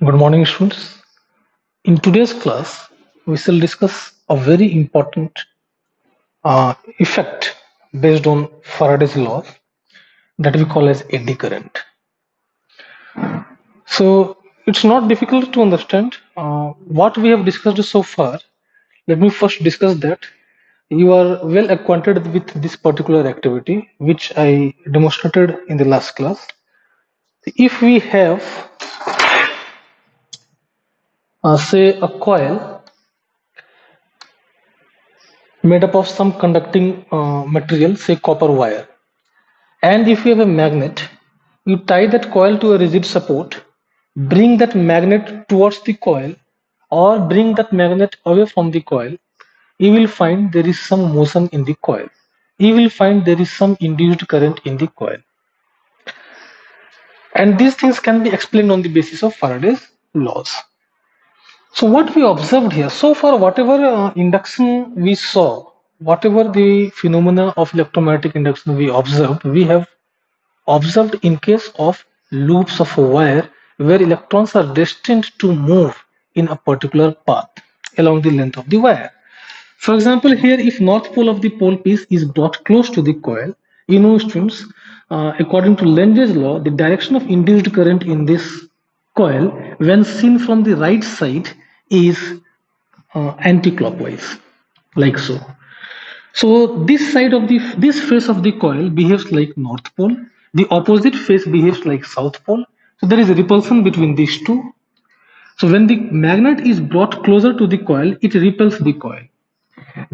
Good morning, students. In today's class, we shall discuss a very important effect based on Faraday's law that we call as eddy current. So it's not difficult to understand what we have discussed so far. Let me first discuss that you are well acquainted with this particular activity, which I demonstrated in the last class. If we have, say, a coil made up of some conducting material, say copper wire. And if you have a magnet, you tie that coil to a rigid support, bring that magnet towards the coil, or bring that magnet away from the coil, you will find there is some motion in the coil. You will find there is some induced current in the coil. And these things can be explained on the basis of Faraday's laws. So what we observed here, so far whatever induction we saw, whatever the phenomena of electromagnetic induction we have observed in case of loops of a wire where electrons are destined to move in a particular path along the length of the wire. For example, here if north pole of the pole piece is brought close to the coil, you know students, according to Lenge's law, the direction of induced current in this coil when seen from the right side is anti-clockwise, like so. So this face of the coil behaves like north pole. The opposite face behaves like south pole. So there is a repulsion between these two. So when the magnet is brought closer to the coil, it repels the coil.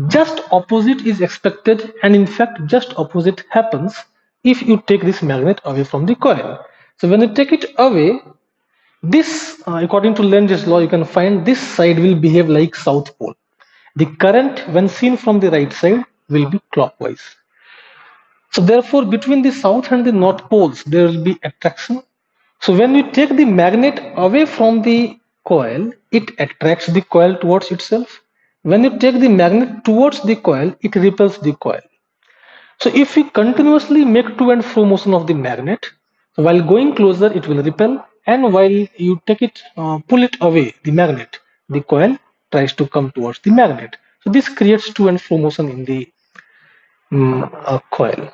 Just opposite is expected, and in fact, just opposite happens if you take this magnet away from the coil. So when you take it away, this, according to Lenge's law, you can find this side will behave like south pole. The current, when seen from the right side, will be clockwise. So therefore, between the south and the north poles, there will be attraction. So when you take the magnet away from the coil, it attracts the coil towards itself. When you take the magnet towards the coil, it repels the coil. So if we continuously make to and fro motion of the magnet, while going closer, it will repel, and while you take it, pull it away, the magnet, the coil tries to come towards the magnet. So this creates to and fro motion in the coil.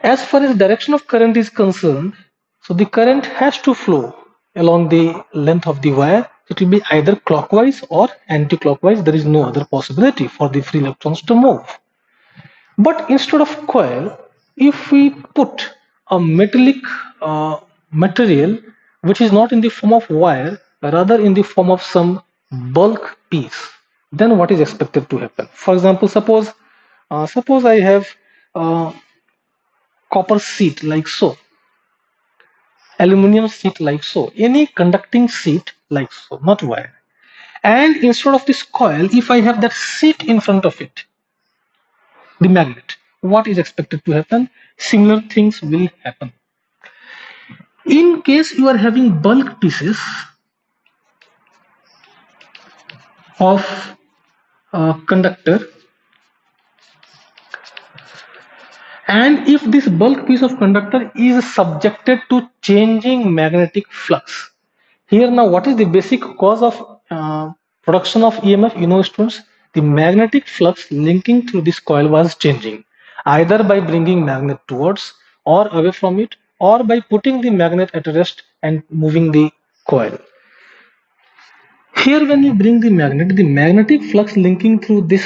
As far as direction of current is concerned, so the current has to flow along the length of the wire. It will be either clockwise or anti-clockwise. There is no other possibility for the free electrons to move. But instead of coil, if we put a metallic material which is not in the form of wire, rather in the form of some bulk piece, then what is expected to happen? For example, suppose I have copper sheet like so, aluminum sheet like so, any conducting sheet like so, not wire. And instead of this coil, if I have that sheet in front of it, the magnet, what is expected to happen? Similar things will happen. In case you are having bulk pieces of conductor, and if this bulk piece of conductor is subjected to changing magnetic flux, here now what is the basic cause of production of EMF? You know students, the magnetic flux linking through this coil was changing, either by bringing magnet towards or away from it, or by putting the magnet at rest and moving the coil. Here when you bring the magnetic flux linking through this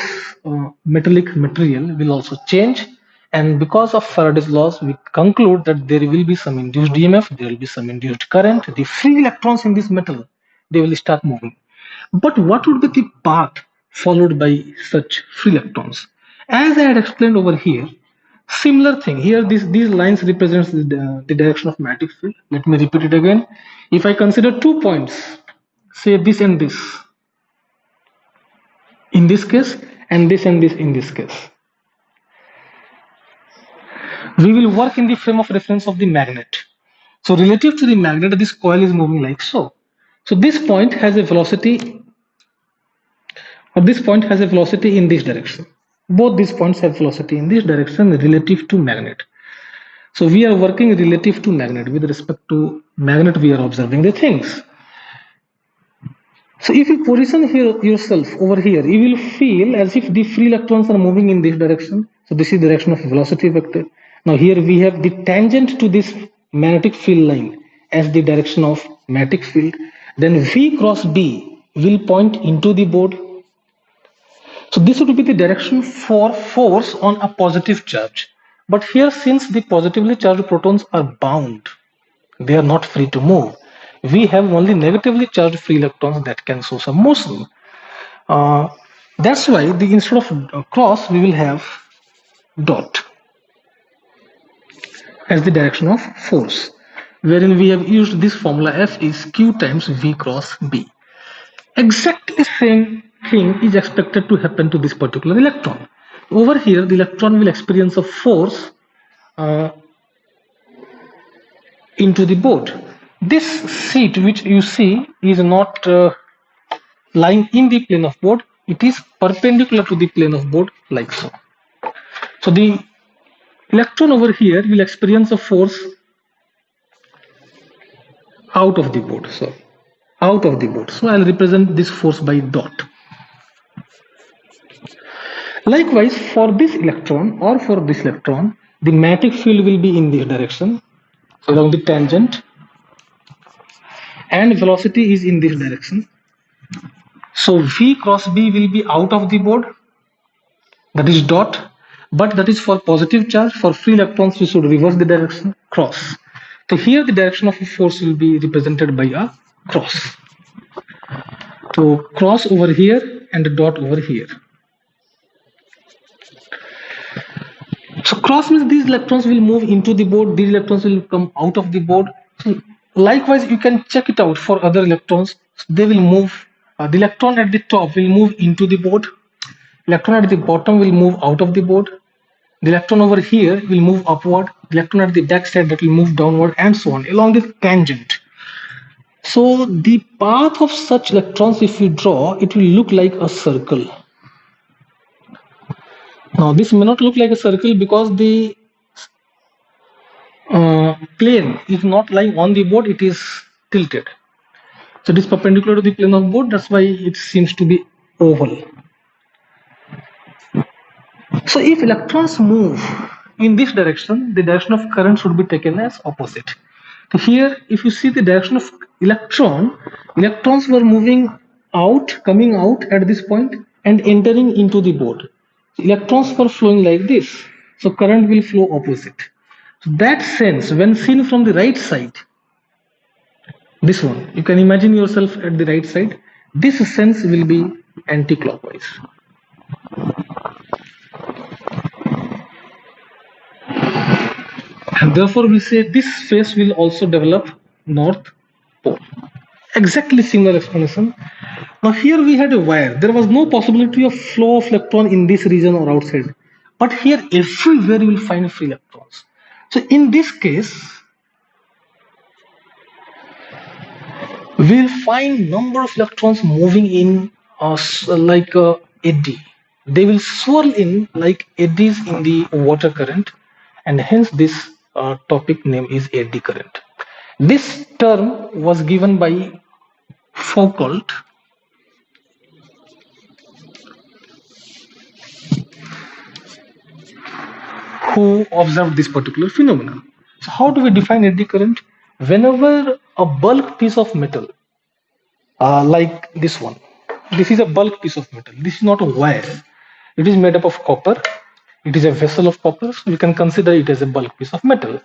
metallic material will also change, and because of Faraday's laws we conclude that there will be some induced EMF, there will be some induced current, the free electrons in this metal, they will start moving. But what would be the path followed by such free electrons? As I had explained over here, similar thing here, these lines represents the direction of magnetic field. Let me repeat it again. If I consider 2 points, say this and this in this case, and this and this in this case, we will work in the frame of reference of the magnet. So relative to the magnet, this coil is moving like so. So this point has a velocity, or this point has a velocity in this direction. Both these points have velocity in this direction relative to magnet. So we are working relative to magnet. With respect to magnet, we are observing the things. So if you position here yourself over here, you will feel as if the free electrons are moving in this direction. So this is the direction of velocity vector. Now here we have the tangent to this magnetic field line as the direction of magnetic field. Then V cross B will point into the board. So this would be the direction for force on a positive charge. But here, since the positively charged protons are bound, they are not free to move. We have only negatively charged free electrons that can show some motion. Uh, that's why instead of cross, we will have dot as the direction of force, wherein we have used this formula F is Q times V cross B. Exactly same thing is expected to happen to this particular electron. Over here, the electron will experience a force uh, into the board. This seat which you see is not lying in the plane of board. It is perpendicular to the plane of board like so. So the electron over here will experience a force out of the board. So out of the board. So I'll represent this force by dot. Likewise, for this electron or for this electron, the magnetic field will be in this direction, so along the tangent, and velocity is in this direction. So V cross B will be out of the board, that is dot, but that is for positive charge. For free electrons, we should reverse the direction, cross. So here the direction of a force will be represented by a cross. So cross over here and a dot over here. So cross means these electrons will move into the board, these electrons will come out of the board. So likewise, you can check it out for other electrons. They will move, the electron at the top will move into the board, electron at the bottom will move out of the board, the electron over here will move upward, the electron at the back side that will move downward, and so on along the tangent. So the path of such electrons, if you draw, it will look like a circle. Now this may not look like a circle because the plane is not lying on the board, it is tilted. So it is perpendicular to the plane of board, that's why it seems to be oval. So if electrons move in this direction, the direction of current should be taken as opposite. So here, if you see the direction of electrons were moving out, coming out at this point and entering into the board. Electrons were flowing like this, so current will flow opposite. So that sense, when seen from the right side, this one, you can imagine yourself at the right side, this sense will be anti-clockwise. And therefore we say this phase will also develop north pole. Exactly similar explanation. Now here we had a wire. There was no possibility of flow of electron in this region or outside. But here everywhere you will find free electrons. So in this case, we'll find number of electrons moving in like a eddy. They will swirl in like eddies in the water current, and hence this topic name is eddy current. This term was given by Foucault, who observed this particular phenomenon. So how do we define eddy current? Whenever a bulk piece of metal, like this one, this is a bulk piece of metal. This is not a wire. It is made up of copper. It is a vessel of copper. So we can consider it as a bulk piece of metal.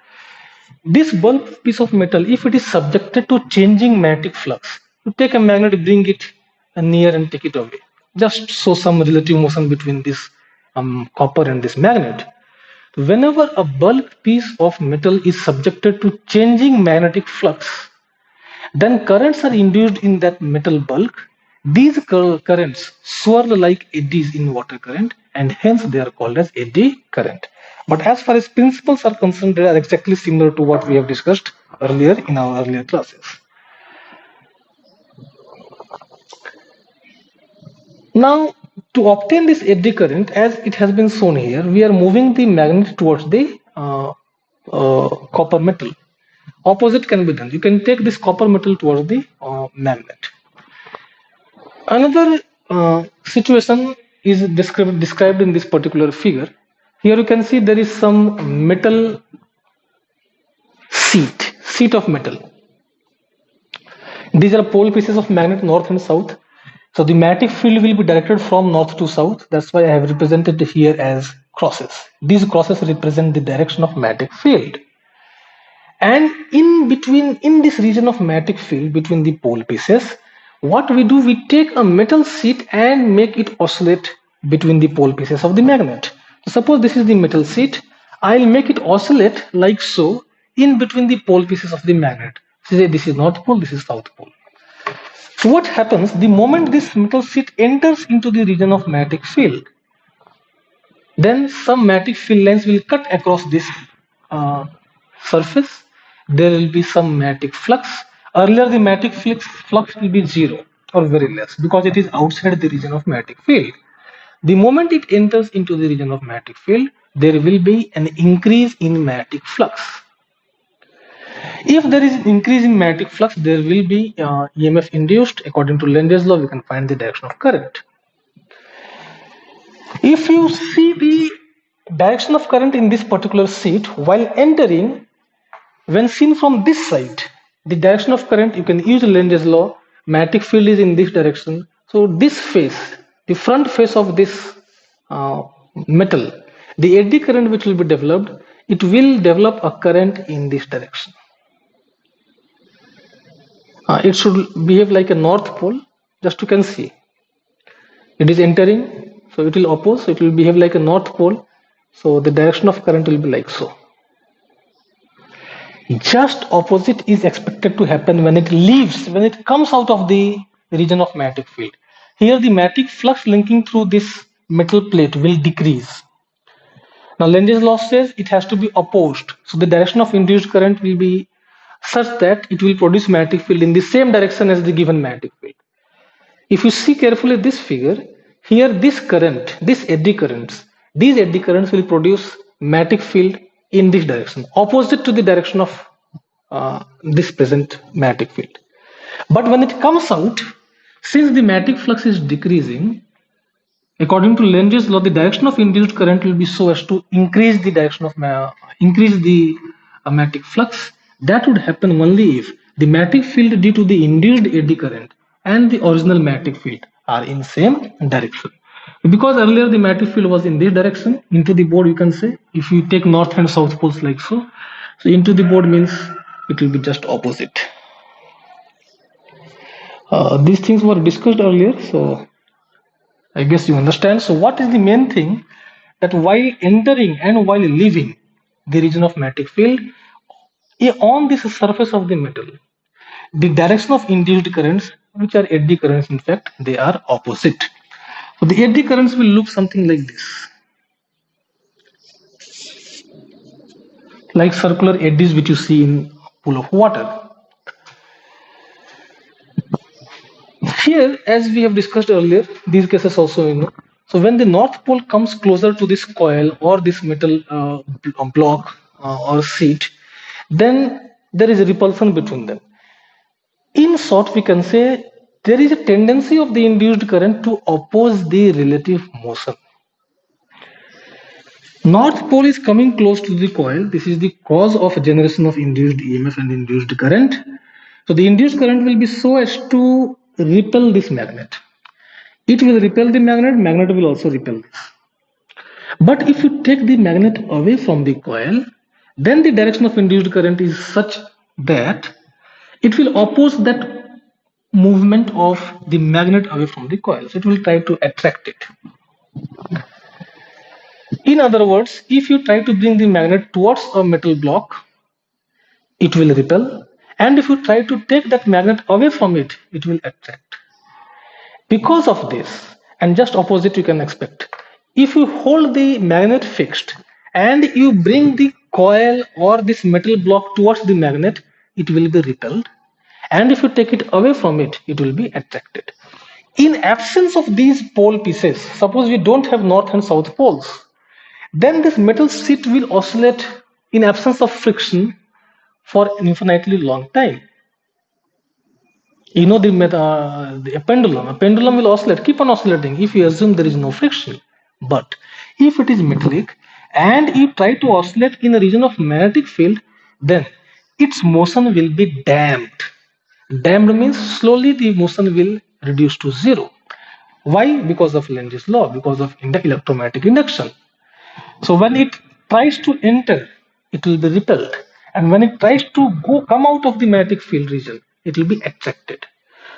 This bulk piece of metal, if it is subjected to changing magnetic flux, you take a magnet, bring it near and take it away. Just show some relative motion between this copper and this magnet. Whenever a bulk piece of metal is subjected to changing magnetic flux, then currents are induced in that metal bulk. These currents swirl like eddies in water current, and hence they are called as eddy current. But as far as principles are concerned, they are exactly similar to what we have discussed earlier in our earlier classes. Now, to obtain this eddy current, as it has been shown here, we are moving the magnet towards the copper metal. Opposite can be done. You can take this copper metal towards the magnet. Another situation is described in this particular figure. Here you can see there is some metal seat of metal. These are pole pieces of magnet north and south. So the magnetic field will be directed from north to south. That's why I have represented here as crosses. These crosses represent the direction of magnetic field. And in between, in this region of magnetic field between the pole pieces, what we do, we take a metal sheet and make it oscillate between the pole pieces of the magnet. So suppose this is the metal sheet. I'll make it oscillate like so in between the pole pieces of the magnet. Say this is north pole, this is south pole. So what happens the moment this metal sheet enters into the region of magnetic field? Then some magnetic field lines will cut across this uh, surface. There will be some magnetic flux. Earlier, the magnetic flux will be zero or very less because it is outside the region of magnetic field. The moment it enters into the region of magnetic field, there will be an increase in magnetic flux. If there is an increase in magnetic flux, there will be EMF induced. According to Lenz's law, we can find the direction of current. If you see the direction of current in this particular sheet while entering, when seen from this side, the direction of current, you can use Lenz's law. Magnetic field is in this direction. So this face, the front face of this uh, metal, the eddy current which will be developed, it will develop a current in this direction. It should behave like a north pole. Just you can see. It is entering, so it will oppose. So it will behave like a north pole. So the direction of current will be like so. Just opposite is expected to happen when it leaves, when it comes out of the region of magnetic field. Here the magnetic flux linking through this metal plate will decrease. Now Lenz's law says it has to be opposed. So the direction of induced current will be such that it will produce magnetic field in the same direction as the given magnetic field. If you see carefully this figure, here this current, these eddy currents will produce magnetic field in this direction, opposite to the direction of this present magnetic field. But when it comes out, since the magnetic flux is decreasing, according to Lenz's law, the direction of induced current will be so as to increase the direction of magnetic flux. That would happen only if the magnetic field due to the induced eddy current and the original magnetic field are in same direction. Because earlier the magnetic field was in this direction, into the board you can say, if you take north and south poles like so, so into the board means it will be just opposite. These things were discussed earlier, so I guess you understand. So what is the main thing? That while entering and while leaving the region of magnetic field, on this surface of the metal, the direction of induced currents, which are eddy currents, in fact, they are opposite. So the eddy currents will look something like this, like circular eddies which you see in a pool of water. Here, as we have discussed earlier, these cases also, so when the north pole comes closer to this coil or this metal block or sheet, then there is a repulsion between them. In short, we can say there is a tendency of the induced current to oppose the relative motion. North pole is coming close to the coil. This is the cause of generation of induced EMF and induced current. So the induced current will be so as to repel this magnet. It will repel the magnet will also repel this. But if you take the magnet away from the coil, then the direction of induced current is such that it will oppose that movement of the magnet away from the coil. So it will try to attract it. In other words, if you try to bring the magnet towards a metal block, it will repel. And if you try to take that magnet away from it, it will attract. Because of this, and just opposite you can expect, if you hold the magnet fixed and you bring the coil or this metal block towards the magnet, it will be repelled. And if you take it away from it, it will be attracted. In absence of these pole pieces, suppose we don't have north and south poles, then this metal sheet will oscillate in absence of friction for an infinitely long time. You know a pendulum will oscillate, keep on oscillating if you assume there is no friction. But if it is metallic and you try to oscillate in a region of magnetic field, then its motion will be damped. Damped means slowly the motion will reduce to zero. Why? Because of Lenz's law, because of electromagnetic induction. So when it tries to enter, it will be repelled. And when it tries to come out of the magnetic field region, it will be attracted.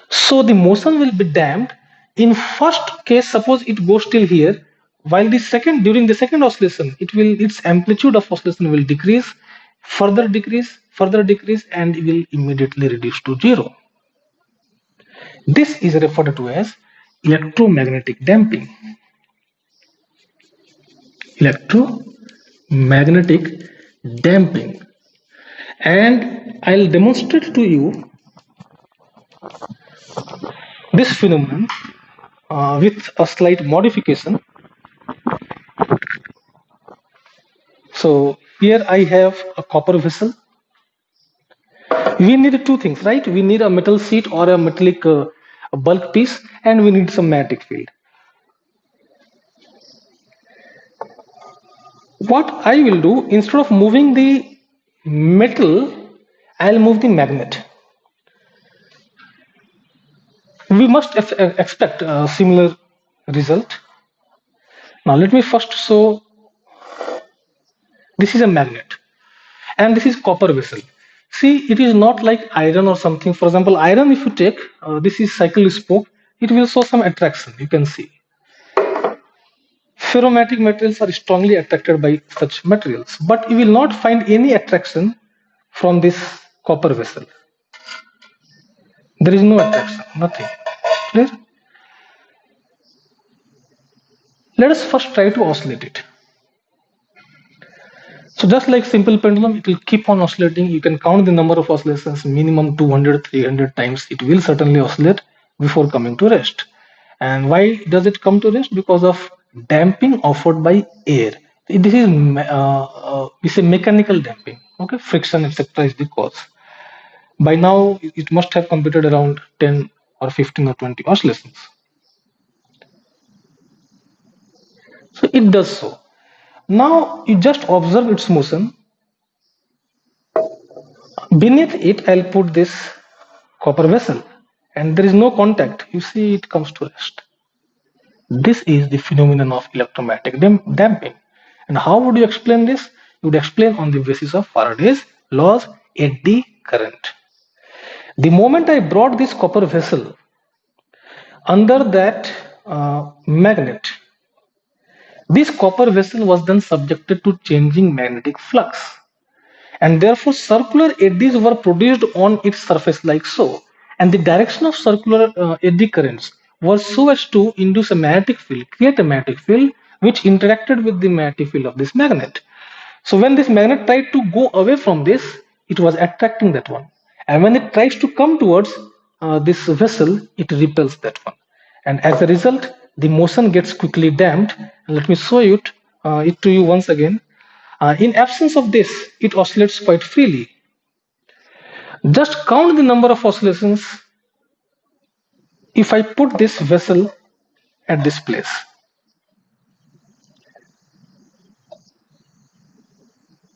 So the motion will be damped. In first case, suppose it goes till here, while during the second oscillation, its amplitude of oscillation will decrease, further decrease, and it will immediately reduce to zero. This is referred to as electromagnetic damping. Electromagnetic damping. And I'll demonstrate to you this phenomenon with a slight modification. So here I have a copper vessel. We need two things, right? We need a metal sheet or a metallic bulk piece, and we need some magnetic field. What I will do, instead of moving the metal, I'll move the magnet. We must expect a similar result. Now let me first show, this is a magnet and this is copper vessel. See, it is not like iron or something. For example, iron, if you take, this is cycle spoke, it will show some attraction, you can see. Ferromatic materials are strongly attracted by such materials, but you will not find any attraction from this copper vessel. There is no attraction, nothing. Clear? Let us first try to oscillate it. So just like simple pendulum, it will keep on oscillating. You can count the number of oscillations, minimum 200, 300 times. It will certainly oscillate before coming to rest. And why does it come to rest? Because of damping offered by air. This is we say mechanical damping. Okay, friction, etc. is the cause. By now, it must have computed around 10 or 15 or 20 oscillations. So it does so. Now you just observe its motion. Beneath it, I'll put this copper vessel and there is no contact. You see, it comes to rest. This is the phenomenon of electromagnetic damping. And how would you explain this? You would explain on the basis of Faraday's laws, eddy current. The moment I brought this copper vessel under that magnet, this copper vessel was then subjected to changing magnetic flux, and therefore circular eddies were produced on its surface like so, and the direction of circular eddy currents was so as to induce a magnetic field, create a magnetic field which interacted with the magnetic field of this magnet. So when this magnet tried to go away from this, it was attracting that one, and when it tries to come towards this vessel, it repels that one, and as a result the motion gets quickly damped. Let me show it to you once again. In absence of this, it oscillates quite freely. Just count the number of oscillations if I put this vessel at this place.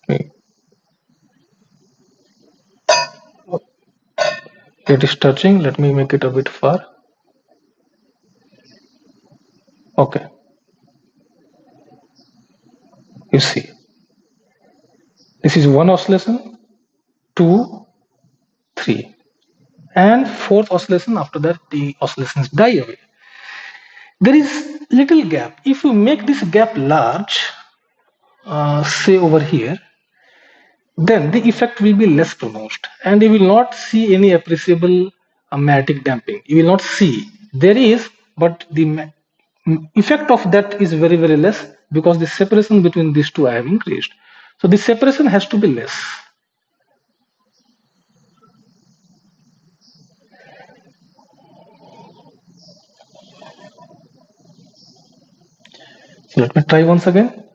Okay. It is touching. Let me make it a bit far. Okay. You see, this is one oscillation, two, three, and fourth oscillation. After that, the oscillations die away. There is little gap. If you make this gap large, say over here, then the effect will be less pronounced and you will not see any appreciable magnetic damping. You will not see. There is, but the effect of that is very, very less because the separation between these two I have increased. So the separation has to be less. So let me try once again.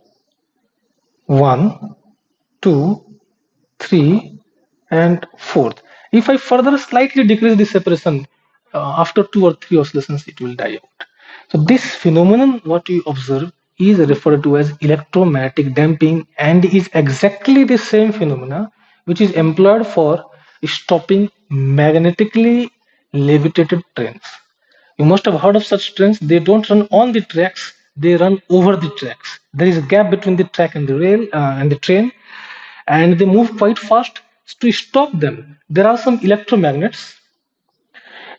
One, 2, 3, and 4th. If I further slightly decrease the separation, after 2 or 3 oscillations, it will die out. So this phenomenon, what you observe, is referred to as electromagnetic damping and is exactly the same phenomena which is employed for stopping magnetically levitated trains. You must have heard of such trains. They don't run on the tracks; they run over the tracks. There is a gap between the track and the rail and the train, and they move quite fast. To stop them, there are some electromagnets.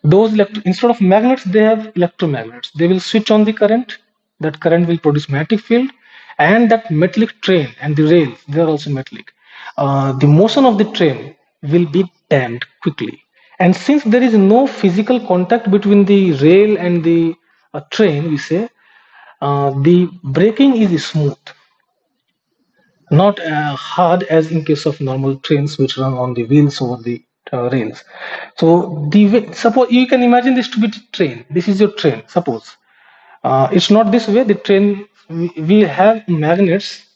Instead of magnets, they have electromagnets. They will switch on the current. That current will produce magnetic field, and that metallic train and the rails, they are also metallic. The motion of the train will be damped quickly. And since there is no physical contact between the rail and the train, we say the braking is smooth, not hard as in case of normal trains which run on the wheels over the rails. So suppose you can imagine this to be the train. This is your train. Suppose it's not this way. The train we have magnets,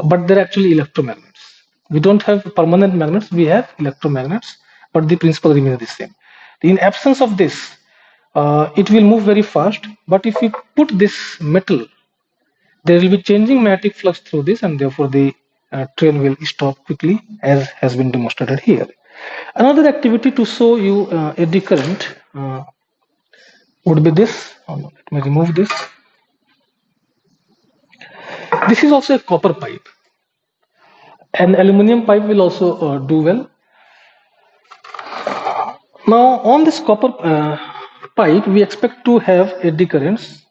but they're actually electromagnets. We don't have permanent magnets. We have electromagnets, but the principle remains the same. In absence of this, it will move very fast. But if we put this metal, there will be changing magnetic flux through this, and therefore the train will stop quickly, as has been demonstrated here. Another activity to show you eddy current would be this. Oh, no, let me remove this. This is also a copper pipe. An aluminum pipe will also do well. Now, on this copper pipe, we expect to have eddy currents.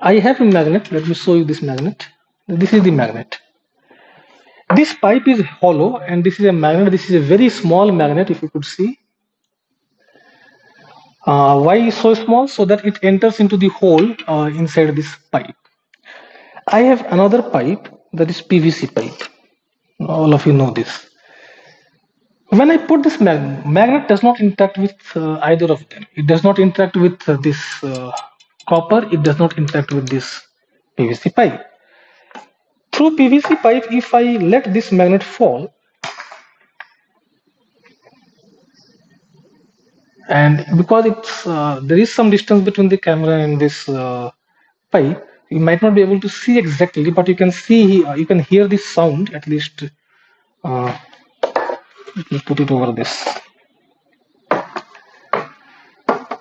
I have a magnet. Let me show you this magnet. This is the magnet. This pipe is hollow, and this is a magnet. This is a very small magnet, if you could see. Why so small? So that it enters into the hole inside this pipe. I have another pipe, that is PVC pipe. All of you know this. When I put this magnet does not interact with either of them. It does not interact with this copper. It does not interact with this PVC pipe. Through PVC pipe, if I let this magnet fall, and because it's there is some distance between the camera and this pipe, you might not be able to see exactly, but you can see, you can hear the sound at least. Let me put it over this.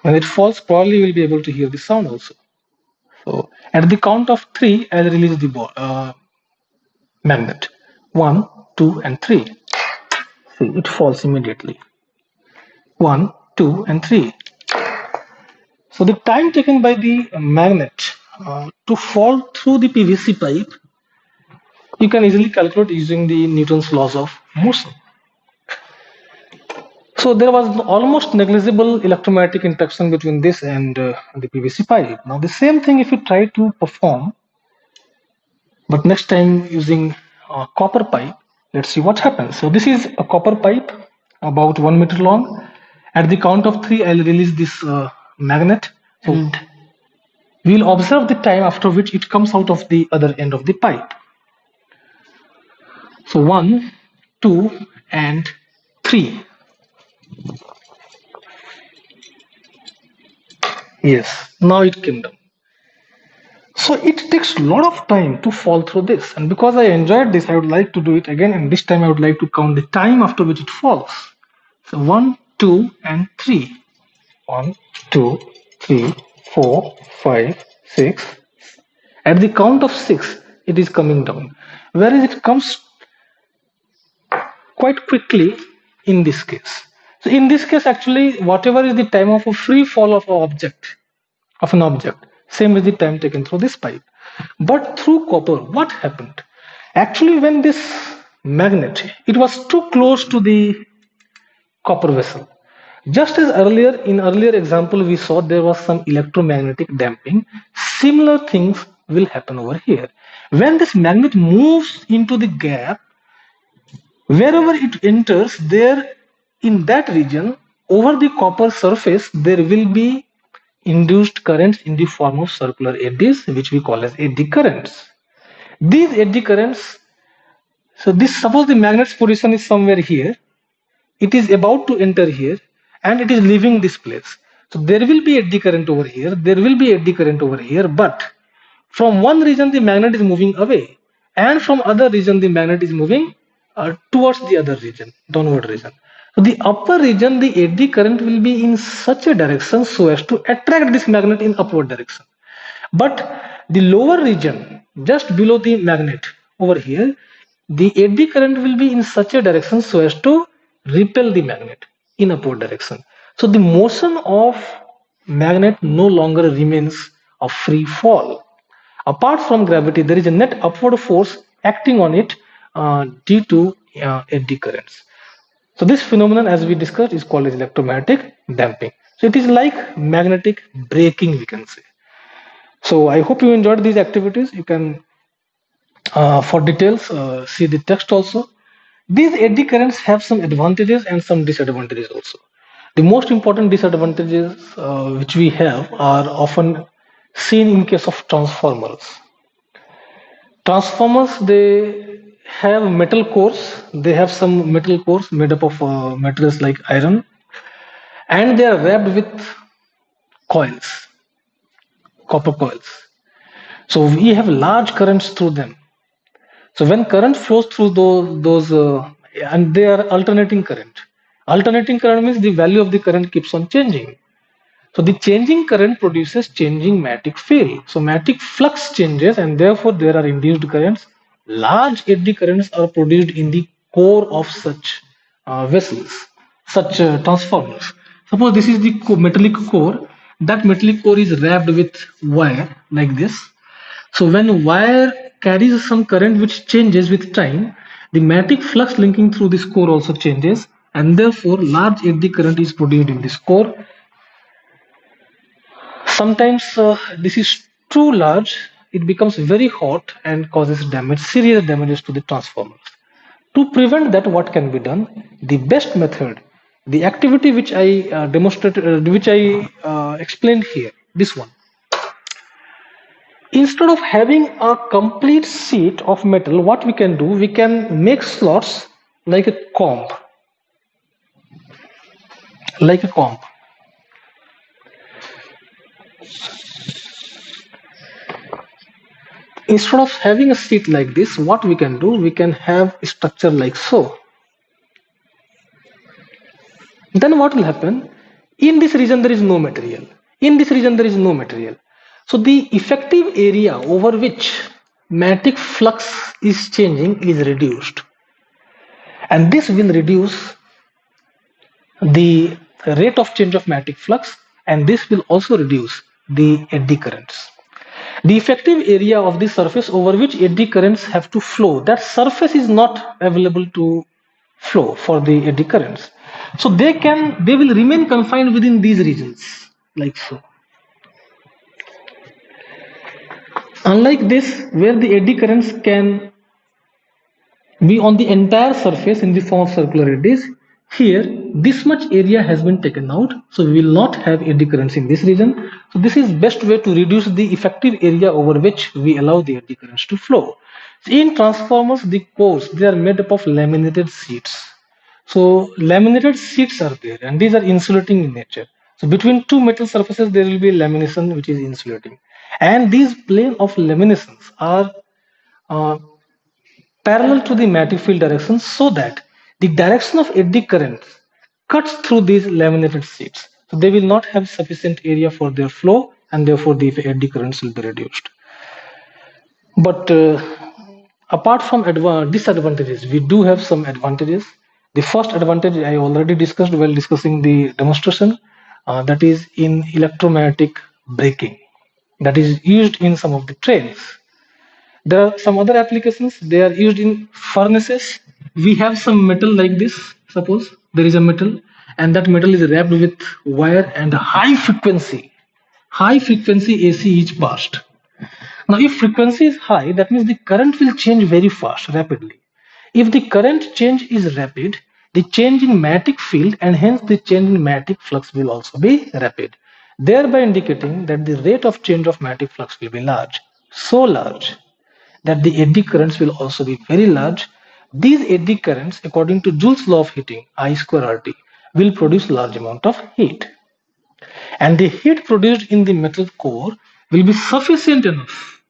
When it falls, probably you will be able to hear the sound also. So at the count of 3, I'll release the magnet. 1, 2, and 3. See, it falls immediately. 1, 2, and 3. So the time taken by the magnet to fall through the PVC pipe, you can easily calculate using the Newton's laws of motion. So there was almost negligible electromagnetic interaction between this and the PVC pipe. Now the same thing if you try to perform, but next time using copper pipe, let's see what happens. So this is a copper pipe about 1 meter long. At the count of 3, I'll release this magnet, and we'll observe the time after which it comes out of the other end of the pipe. So 1, 2, and 3. Yes, now it came down. So it takes a lot of time to fall through this, and because I enjoyed this, I would like to do it again, and this time I would like to count the time after which it falls. So 1, 2, and 3. 1, 2, 3, 4, 5, 6. At the count of 6, it is coming down, whereas it comes quite quickly in this case. So in this case, actually, whatever is the time of a free fall of an object, same as the time taken through this pipe. But through copper, what happened? Actually, when this magnet, it was too close to the copper vessel. Just as in earlier example, we saw there was some electromagnetic damping. Similar things will happen over here. When this magnet moves into the gap, wherever it enters, there in that region, over the copper surface, there will be induced currents in the form of circular eddies, which we call as eddy currents. These eddy currents, so this suppose the magnet's position is somewhere here, it is about to enter here and it is leaving this place. So there will be eddy current over here, there will be eddy current over here, but from one region the magnet is moving away and from other region the magnet is moving towards the other region, downward region. So the upper region the eddy current will be in such a direction so as to attract this magnet in upward direction. But the lower region, just below the magnet over here, the eddy current will be in such a direction so as to repel the magnet in upward direction. So the motion of magnet no longer remains a free fall. Apart from gravity, there is a net upward force acting on it due to eddy currents. So this phenomenon, as we discussed, is called as electromagnetic damping. So it is like magnetic braking, we can say. So I hope you enjoyed these activities. You can, for details, see the text also. These eddy currents have some advantages and some disadvantages also. The most important disadvantages which we have are often seen in case of transformers. Transformers, they have metal cores. They have some metal cores made up of materials like iron, and they are wrapped with coils, copper coils. So we have large currents through them. So when current flows through those and they are alternating current. Alternating current means the value of the current keeps on changing. So the changing current produces changing magnetic field. So magnetic flux changes and therefore there are induced currents. Large eddy currents are produced in the core of such vessels, such transformers. Suppose this is the metallic core. That metallic core is wrapped with wire like this. So when wire carries some current which changes with time, the magnetic flux linking through this core also changes, and therefore large eddy current is produced in this core. Sometimes this is too large, it becomes very hot and causes damage, serious damages to the transformers. To prevent that, what can be done? The best method, the activity which I demonstrated, which I explained here, this one. Instead of having a complete sheet of metal, what we can do, we can make slots like a comb, like a comb. Instead of having a sheet like this, what we can do, we can have a structure like so. Then what will happen? In this region there is no material. In this region there is no material. So the effective area over which magnetic flux is changing is reduced. And this will reduce the rate of change of magnetic flux, and this will also reduce the eddy currents. The effective area of the surface over which eddy currents have to flow, that surface is not available to flow for the eddy currents. So they will remain confined within these regions, like so. Unlike this, where the eddy currents can be on the entire surface in the form of circular eddies, here this much area has been taken out, so we will not have eddy currents in this region. So this is best way to reduce the effective area over which we allow the eddy currents to flow. In transformers, the cores, they are made up of laminated sheets. So laminated sheets are there, and these are insulating in nature. So between two metal surfaces, there will be lamination which is insulating, and these plane of laminations are uh, parallel to the magnetic field direction, so that the direction of eddy currents cuts through these laminated sheets. So they will not have sufficient area for their flow, and therefore the eddy currents will be reduced. But apart from disadvantages, we do have some advantages. The first advantage I already discussed while discussing the demonstration, that is in electromagnetic braking, that is used in some of the trains. There are some other applications. They are used in furnaces. We have some metal like this. Suppose there is a metal, and that metal is wrapped with wire, and high frequency AC is passed. Now, if frequency is high, that means the current will change very fast, rapidly. If the current change is rapid, the change in magnetic field and hence the change in magnetic flux will also be rapid, thereby indicating that the rate of change of magnetic flux will be large, so large that the eddy currents will also be very large. These eddy currents, according to Joule's law of heating, I square RT, will produce large amount of heat. And the heat produced in the metal core will be sufficient enough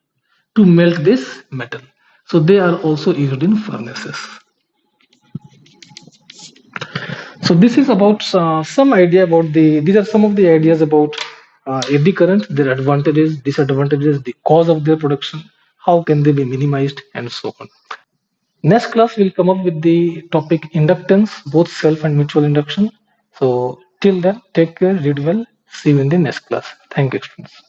to melt this metal. So they are also used in furnaces. So this is about some idea about these are some of the ideas about eddy current, their advantages, disadvantages, the cause of their production, how can they be minimized, and so on. Next class will come up with the topic inductance, both self and mutual induction. So till then, take care, read well. See you in the next class. Thank you, students.